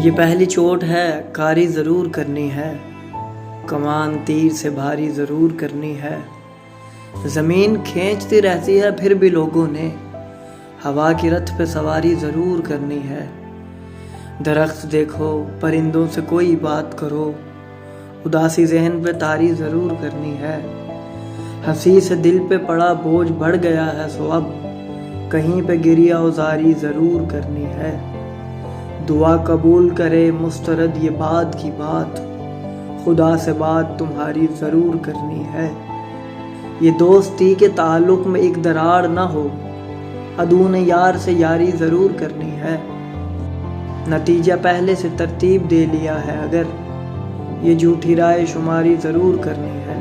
ये पहली चोट है, कारी ज़रूर करनी है, कमान तीर से भारी ज़रूर करनी है। ज़मीन खींचती रहती है फिर भी लोगों ने हवा की रथ पे सवारी ज़रूर करनी है। दरख्त देखो, परिंदों से कोई बात करो, उदासी जहन पे तारी ज़रूर करनी है। हंसी से दिल पे पड़ा बोझ बढ़ गया है, सो अब कहीं पे गिरिया उजारी ज़रूर करनी है। दुआ कबूल करे मुस्तरद ये बात की बात, खुदा से बात तुम्हारी ज़रूर करनी है। ये दोस्ती के ताल्लुक़ में एक दरार ना हो, अदून यार से यारी ज़रूर करनी है। नतीजा पहले से तरतीब दे लिया है, अगर ये झूठी राय शुमारी ज़रूर करनी है।